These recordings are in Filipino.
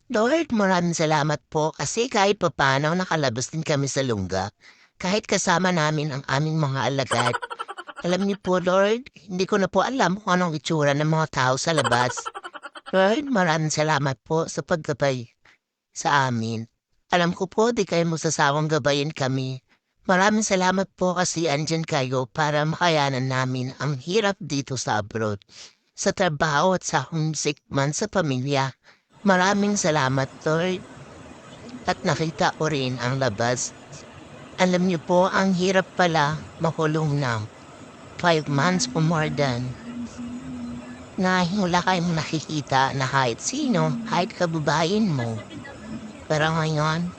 Lord, maraming salamat po kasi kahit papaano nakalabas din kami sa lungga. Kahit kasama namin ang aming mga alagad. Alam niyo po, Lord, hindi ko na po alam kung anong itsura ng mga tao sa labas. Lord, maraming salamat po sa paggabay sa amin. Alam ko po di kayo magsasawang gabayin kami. Maraming salamat po kasi andyan kayo para makayanan namin ang hirap dito sa abroad. Sa trabaho at sa homesick man sa pamilya. Maraming salamat, Lord. At nakita ko rin ang labas. Alam niyo po, ang hirap pala makulong ng 5 months o more than na wala kayong nakikita na kahit sino, kahit kababayan mo. Pero ngayon,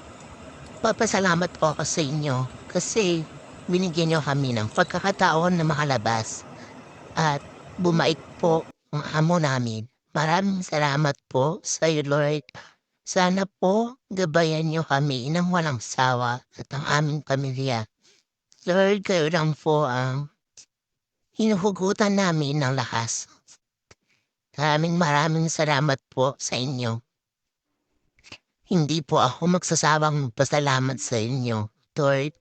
papasalamat po ako sa inyo kasi binigyan niyo kami ng pagkakataon na makalabas at bumait po ang amo namin. Maraming salamat po sa iyo, Lord. Sana po gabayan niyo kami ng walang sawa at ang aming pamilya. Lord, kayo lang po ang hinuhugutan namin ng lakas. Maraming salamat po sa inyo. Hindi po ako magsasawang magpasalamat sa inyo, Lord.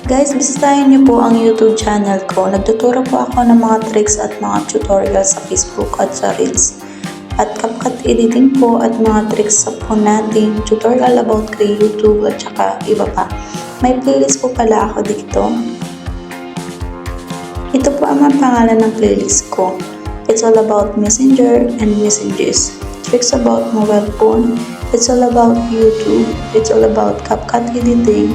Guys, bisitahin niyo po ang YouTube channel ko. Nagtuturo po ako ng mga tricks at mga tutorials sa Facebook at sa Reels. At CapCut editing po at mga tricks sa phone natin, tutorial about kay YouTube at saka iba pa. May playlist po pala ako dito. Ito po ang mga pangalan ng playlist ko. It's all about Messenger and messages. Tricks about mobile phone. It's all about YouTube. It's all about CapCut editing.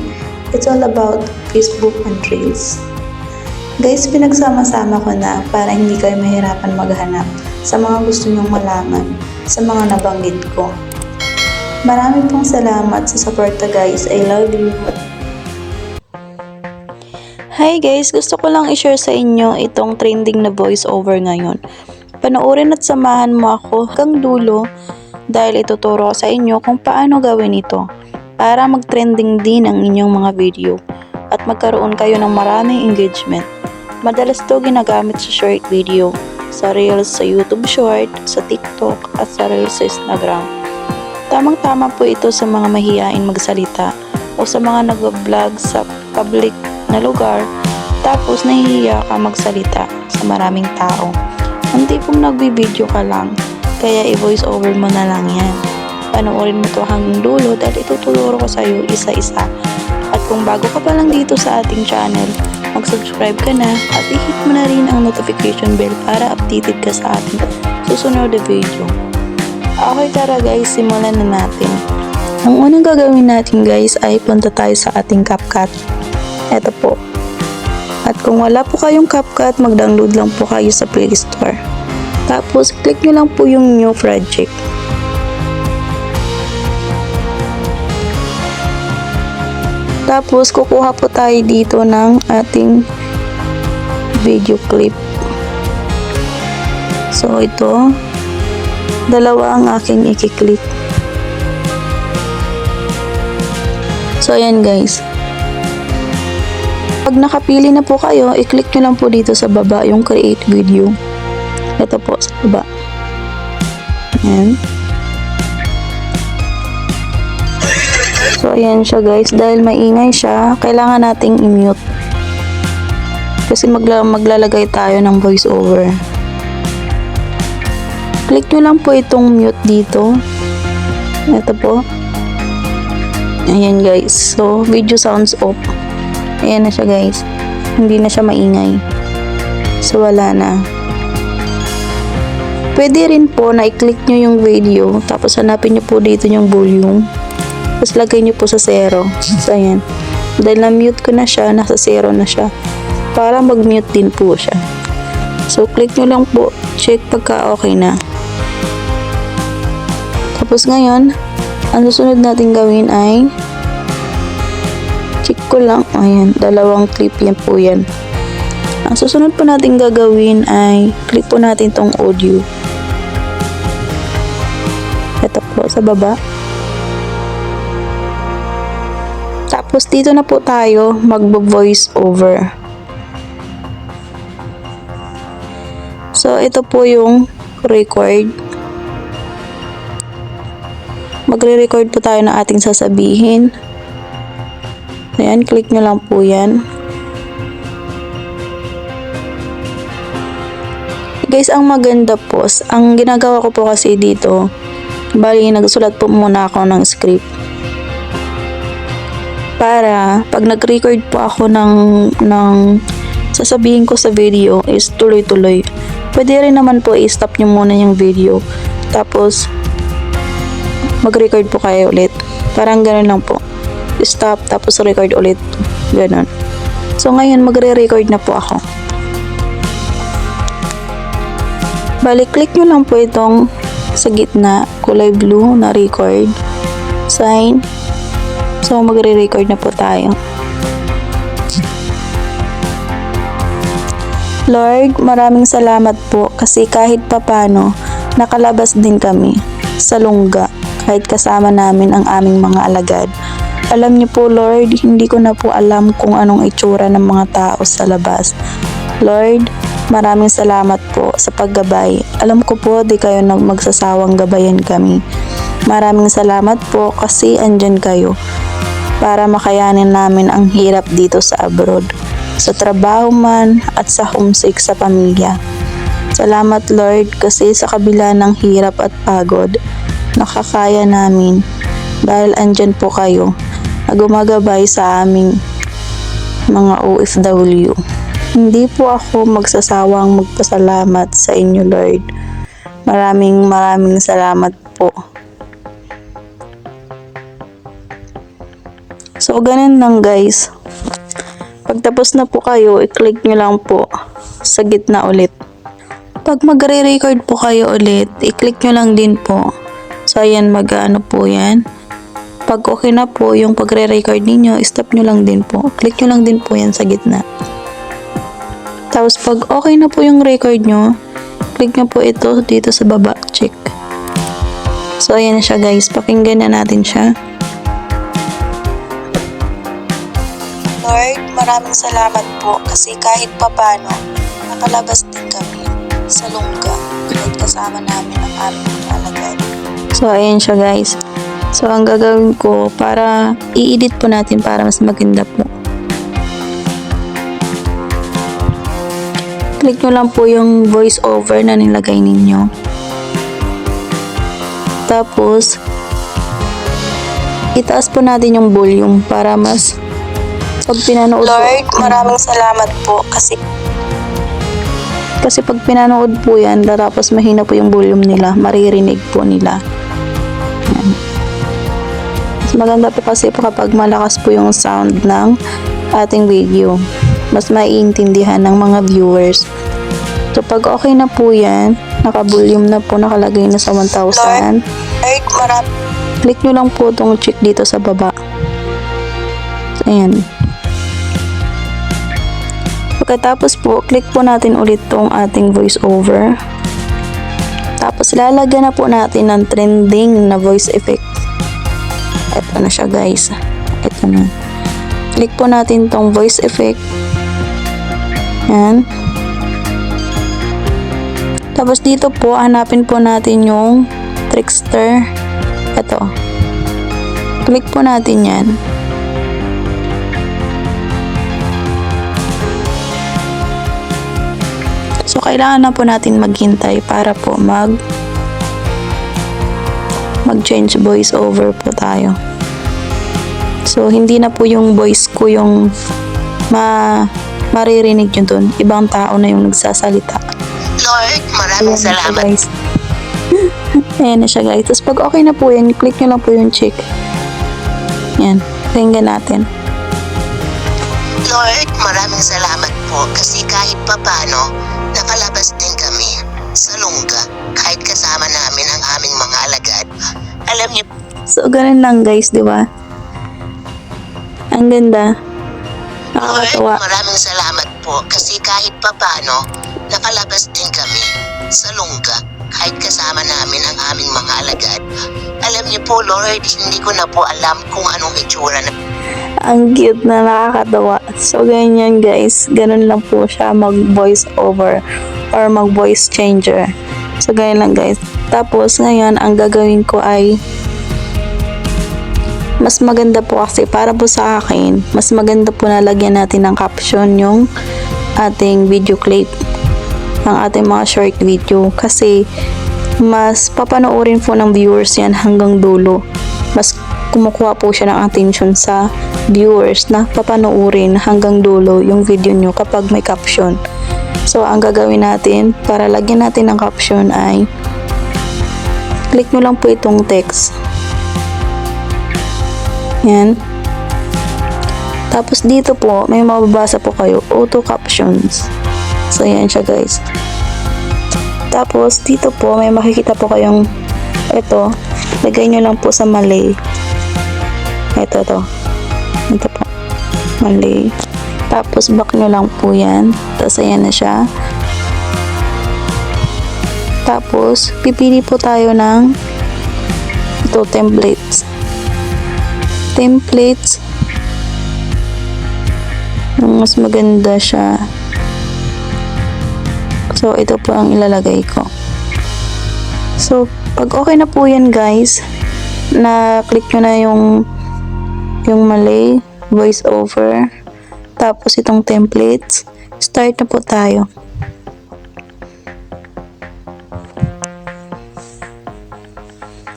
It's all about Facebook and Reels. Guys, pinagsama-sama ko na para hindi kayo mahirapan maghanap sa mga gusto nyong malaman sa mga nabanggit ko. Maraming pong salamat sa suporta guys. I love you. Hi guys, gusto ko lang i-share sa inyo itong trending na voiceover ngayon. Panoorin at samahan mo ako hanggang dulo dahil ituturo ko sa inyo kung paano gawin ito para mag-trending din ang inyong mga video at magkaroon kayo ng maraming engagement. Madalas to ginagamit sa short video, sa Reels, sa YouTube Short, sa TikTok at sa Reels sa Instagram. Tamang-tama po ito sa mga mahiyain magsalita o sa mga nag-vlog sa public na lugar tapos nahihiya ka magsalita sa maraming tao. Hindi pong nagbibideo ka lang, kaya i-voice over mo na lang yan. Panoorin mo to hanggang dulo dahil ituturo ko sa iyo isa-isa. At kung bago ka pa lang dito sa ating channel, mag-subscribe ka na at i-hit mo na rin ang notification bell para updated ka sa ating susunod na video. Okay, tara guys, simulan na natin. Ang unang gagawin natin guys ay punta tayo sa ating CapCut. Ito po. At kung wala po kayong CapCut, mag-download lang po kayo sa Play Store. Tapos, click nyo lang po yung new project. Tapos, kukuha po tayo dito ng ating video clip. So, ito, dalawa ang aking i-click. So, ayan guys. Pag nakapili na po kayo, i-click nyo lang po dito sa baba yung create video. Ito po, sa baba. Ayan. So, ayan siya guys. Dahil maingay siya, kailangan nating i-mute. Kasi maglalagay tayo ng voiceover. Click nyo lang po itong mute dito. Ito po. Ayan guys. So, video sounds off. Ayan na siya guys. Hindi na siya maingay. So, wala na. Pwede rin po na i-click nyo yung video. Tapos, hanapin nyo po dito yung volume. Tapos lagay nyo po sa 0. So, ayan. Dahil na-mute ko na siya, nasa 0 na siya. Para mag-mute din po siya. So, click nyo lang po. Check pagka okay na. Tapos ngayon, ang susunod natin gawin ay check ko lang. Ayan, dalawang clip yan po yan. Ang susunod po natin gagawin ay click po natin tong audio. Ito po sa baba. Tapos dito na po tayo magbo-voice over. So ito po yung record. Magre-record po tayo ng ating sasabihin. Ayan, click nyo lang po yan. Guys, ang maganda po, ang ginagawa ko po kasi dito, bali nagsulat po muna ako ng script. Para pag nag-record po ako ng sasabihin ko sa video is tuloy-tuloy. Pwede rin naman po i-stop nyo muna yung video. Tapos, mag-record po kayo ulit. Parang ganun lang po. Stop, tapos record ulit. Ganun. So, ngayon magre-record na po ako. Balik, click nyo lang po itong sa gitna, kulay blue na record. Sign. So, magre-record na po tayo. Lord, maraming salamat po kasi kahit papano, nakalabas din kami sa lungga kahit kasama namin ang aming mga alagad. Alam niyo po Lord, hindi ko na po alam kung anong itsura ng mga tao sa labas. Lord, maraming salamat po sa paggabay. Alam ko po di kayo magsasawang gabayan kami. Maraming salamat po kasi andyan kayo para makayanin namin ang hirap dito sa abroad, sa trabaho man at sa homesick sa pamilya. Salamat Lord kasi sa kabila ng hirap at pagod, nakakaya namin dahil andyan po kayo na gumagabay sa aming mga OFW. Hindi po ako magsasawang magpasalamat sa inyo Lord. Maraming salamat po. So ganun lang guys. Pagtapos na po kayo, i-click nyo lang po sa gitna ulit. Pag magre-record po kayo ulit, i-click nyo lang din po. So ayan, mag-ano po yan. Pag okay na po yung pagre-record ninyo, stop nyo lang din po. Click nyo lang din po yan sa gitna. Tapos pag okay na po yung record nyo, click nyo po ito dito sa baba, check. So ayan na siya guys, pakinggan na natin siya. Lord, maraming salamat po kasi kahit papano, nakalabas din kami sa lungga kahit kasama namin ang aming mga alagad. So ayan siya guys. So, ang gagawin ko para i-edit po natin para mas maganda po. Click nyo lang po yung voice over na nilagay ninyo. Tapos, itaas po natin yung volume para mas pag pinanood Lord, maraming salamat po kasi pag pinanood po yan, tapos mahina po yung volume nila, maririnig po nila. Yan. Maganda po kasi po kapag malakas po yung sound ng ating video. Mas maiintindihan ng mga viewers. So pag okay na po yan, naka-volume na po, nakalagay na sa 1,000. Click nyo lang po itong check dito sa baba. So, ayan. Pagkatapos po, click po natin ulit tong ating voice over. Tapos lalagyan na po natin ng trending na voice effect. Ito na siya guys. Ito na. Click po natin tong voice effect. Yan. Tapos dito po, hanapin po natin yung trickster. Ito. Click po natin yan. So, kailangan na po natin maghintay para po mag-change voice over po tayo. So, hindi na po yung voice ko yung maririnig nyo dun. Ibang tao na yung nagsasalita. Lord, maraming salamat. Guys. Ayan na siya guys. Tapos pag okay na po yan, click nyo lang po yung check. Yan. Tingnan natin. Lord, maraming salamat po kasi kahit papano, nakalabas din kami sa lungga kahit kasama namin ang aming mga alagad. Alam niyo, So, ganun lang guys, di ba? Ang ganda. Lord, Nakakatawa. maraming salamat po kasi kahit papano, nakalabas din kami sa lungga kahit kasama namin ang aming mga alagad. Alam niyo po Lord, hindi ko na po alam kung anong itsura na Ang cute na, nakakatawa. So, ganyan guys. Ganun lang po siya mag-voice over or mag-voice changer. So, ganyan lang guys. Tapos, ngayon, ang gagawin ko ay mas maganda po kasi para po sa akin, mas maganda po na lagyan natin ng caption yung ating video clip, ng ating mga short video. Kasi, mas papanoorin po ng viewers yan hanggang dulo. Mas kumukuha po siya ng attention sa viewers na papanoorin hanggang dulo yung video nyo kapag may caption. So, ang gagawin natin para lagyan natin ng caption ay click nyo lang po itong text. Yan. Tapos dito po, may mababasa po kayo, auto captions. So, yan siya guys. Tapos, dito po, may makikita po kayong ito, lagay nyo lang po sa Malay. Ito po. Malay. Tapos, back nyo lang po yan. Tapos, ayan na siya. Tapos, pipili po tayo ng ito, templates. Templates. Mas maganda siya. So, ito po ang ilalagay ko. So, pag okay na po yan guys, na-click nyo na yung Malay, voice over, tapos itong templates, start na po tayo.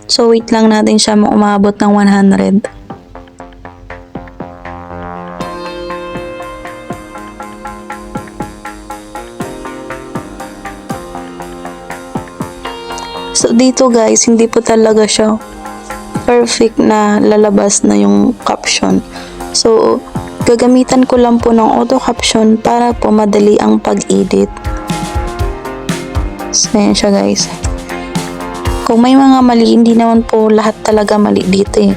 So, wait lang natin siya umabot ng 100. So, dito guys, hindi po talaga siya perfect na lalabas na yung caption. So, gagamitan ko lang po ng auto caption para po madali ang pag-edit. So, ayan siya guys. Kung may mga mali, hindi naman po lahat talaga mali dito eh.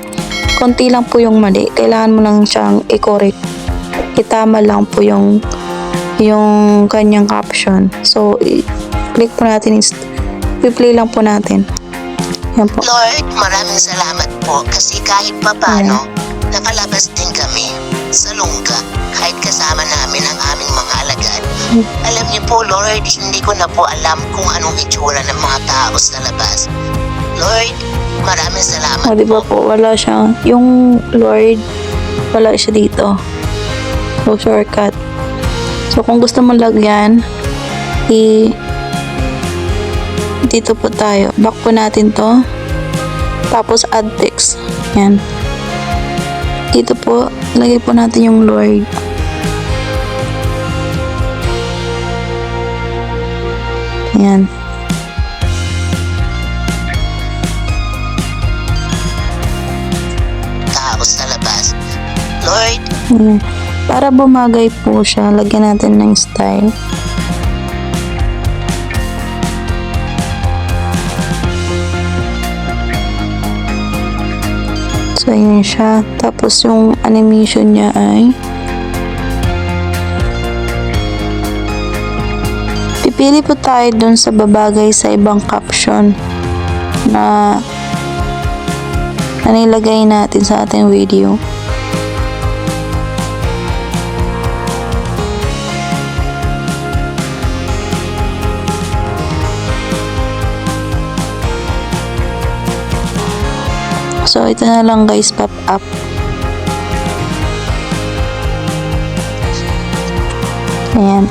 Konti lang po yung mali. Kailangan mo lang siyang i-correct. Itama lang po yung kanyang caption. So, click po natin, i-play lang po natin. Yan po. Lord, maraming salamat po kasi kahit papano, nakalabas din kami sa lungga kahit kasama namin ang aming mga alagad. Alam niyo po, Lord, hindi ko na po alam kung anong itsura ng mga tao sa labas. Lord, maraming salamat O, diba po, wala siya. Yung Lord, wala siya dito. So, shortcut. So, kung gusto mo lagyan, dito po tayo. Back po natin to. Tapos, add text. Yan. Dito po, lagay po natin yung Lord. Yan. tao sa labas. Lord, Yan. Para bumagay po siya, lagyan natin ng style. So, yun siya. Tapos, yung animation niya ay pipili po tayo dun sa babagay sa ibang caption na nilagay natin sa ating video. So, ito na lang guys, pop up. Ayan.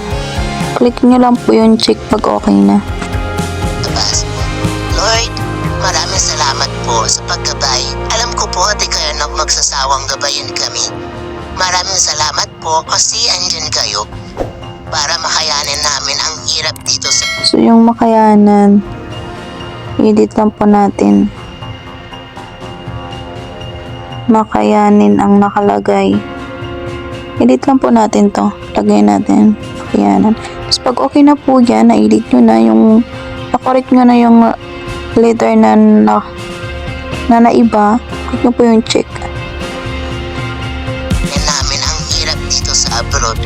Click nyo lang po yung check pag okay na. labas. Lord, maraming salamat po sa paggabay. Alam ko po at kayo na magsasawang gabayin kami. Maraming salamat po kasi andyan kayo para makayanin namin ang hirap dito sa... So, yung makayanan, edit lang po natin. Makayanin ang nakalagay. Edit lang po natin to. Lagay natin. Makayanan. Tapos pag okay na po yan, na-edit nyo na yung na-correct nyo na yung letter na naiba, click nyo po yung check. namin ang hirap dito sa abroad.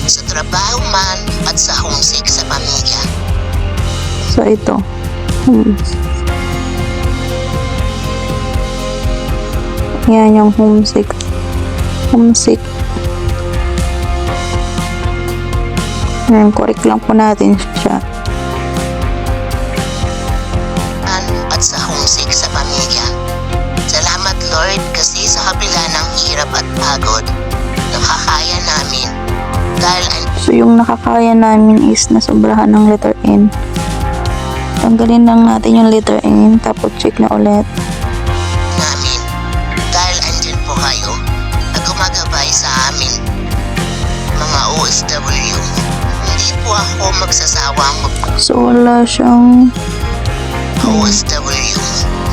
Sa trabaho man at sa homesick sa pamilya. So, ito. Yan yung homesick. Homesick. Correct lang po natin siya. At sa homesick sa pamilya. Salamat Lord kasi sa kabila ng hirap at pagod, nakakaya namin. Dahil So yung nakakaya namin is nasobrahan ng letter N. Tanggalin lang natin yung letter N, tapos check na ulit. namin. Dahil andyan po kayo at gumagabay sa amin. Mga OFW, hindi po ako magsasawang So wala siyang OFW.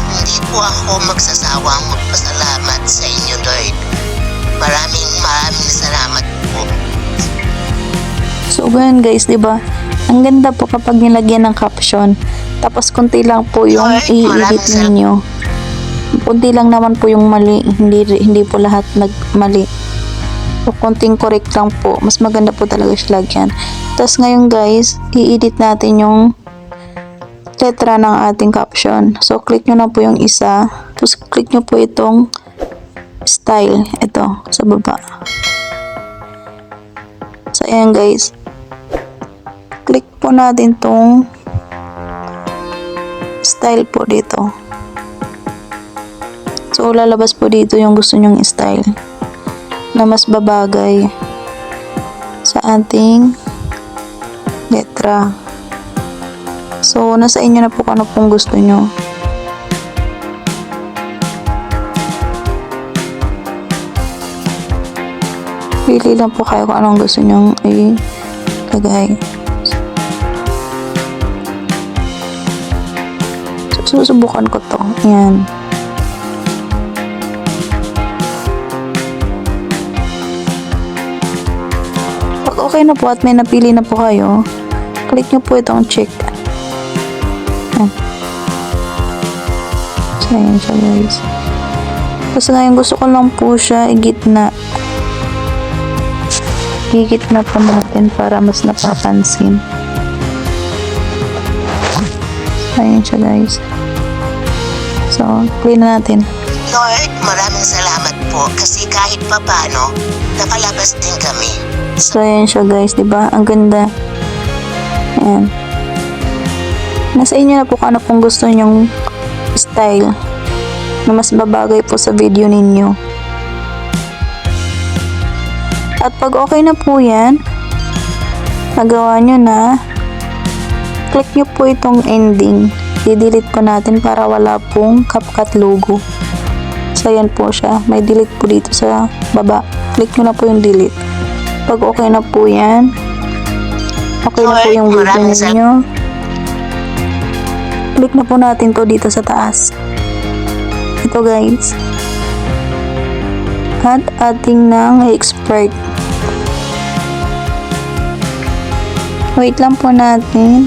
Hindi po ako magsasawang magpasalamat sa inyo, Lord. Maraming salamat po. So ganyan guys, 'di ba? Ang ganda po kapag nilagyan ng caption. Tapos konti lang po yung Alright, i-edit maraming ninyo. Konti lang naman po yung mali, hindi po lahat nagmali. So konting correct lang po. Mas maganda po talaga siya lagyan. Tapos ngayon guys, i-edit natin yung letra ng ating caption. So click nyo na po yung isa. Tapos click nyo po itong style. Ito, sa baba. So ayan guys. Click po natin tong style po dito. So lalabas po dito yung gusto nyong style na mas babagay sa ating letra. So nasa inyo na po kung ano pong gusto nyo. Pili lang po kayo kung anong gusto nyong ilagay. So, susubukan ko to. Ayan. Pag okay na po at may napili na po kayo, click nyo po itong check. Ayan. So, ayan siya guys. Tapos ngayon gusto ko lang po siya igitna. Igitna po natin para mas napapansin. Ayan siya guys. So, clean na natin. Lord, maraming salamat po kasi kahit papano, nakalabas din kami. So, ayan siya guys, diba? Ang ganda. Ayan. Nasa inyo na po kung ano pong gusto nyong style na mas babagay po sa video ninyo. At pag okay na po yan, nagawa nyo na, click nyo po itong ending. I-delete po natin para wala pong CapCut logo. So, ayan po siya. May delete po dito sa baba. Click nyo na po yung delete. Pag okay na po yan, okay na po yung video ninyo, click na po natin to dito sa taas. Ito guys. At ating ng expert. Wait lang po natin.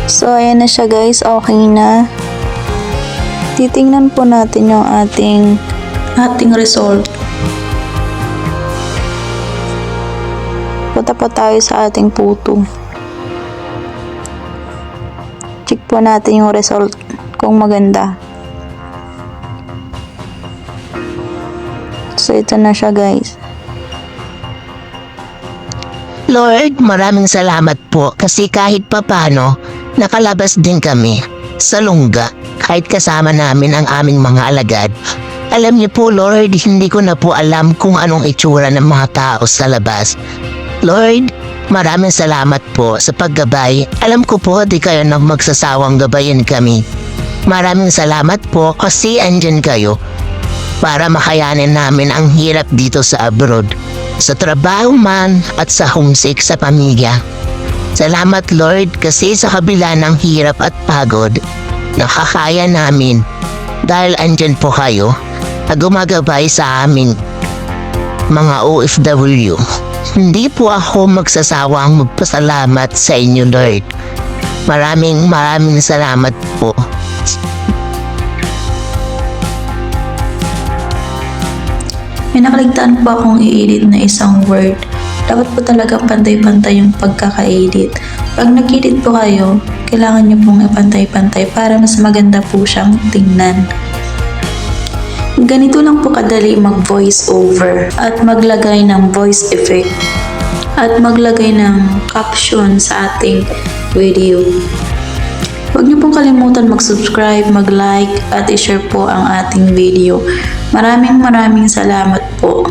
So, ayan na siya guys. Okay na. Titingnan po natin yung ating result. Punta po tayo sa ating photo. Check po natin yung result kung maganda. So, ito na siya guys. Lord, maraming salamat po kasi kahit papano, nakalabas din kami sa lungga kahit kasama namin ang aming mga alagad. Alam niyo po Lord, hindi ko na po alam kung anong itsura ng mga tao sa labas. Lord, maraming salamat po sa paggabay. Alam ko po di kayo na magsasawang gabayin kami. Maraming salamat po kasi andyan kayo para makayanin namin ang hirap dito sa abroad. Sa trabaho man at sa homesick sa pamilya. Salamat Lord kasi sa kabila ng hirap at pagod, nakakaya namin dahil andyan po kayo at gumagabay sa amin, mga OFW. Hindi po ako magsasawang magpasalamat sa inyo Lord. Maraming salamat po. May nakaligtaan po akong i-edit na isang word. Dapat po talaga pantay-pantay yung pagkaka-edit. Pag nag-edit po kayo, kailangan nyo pong ipantay-pantay para mas maganda po siyang tingnan. Ganito lang po kadali mag-voice over at maglagay ng voice effect at maglagay ng caption sa ating video. Huwag niyo pong kalimutan mag-subscribe, mag-like at i-share po ang ating video. Maraming salamat po.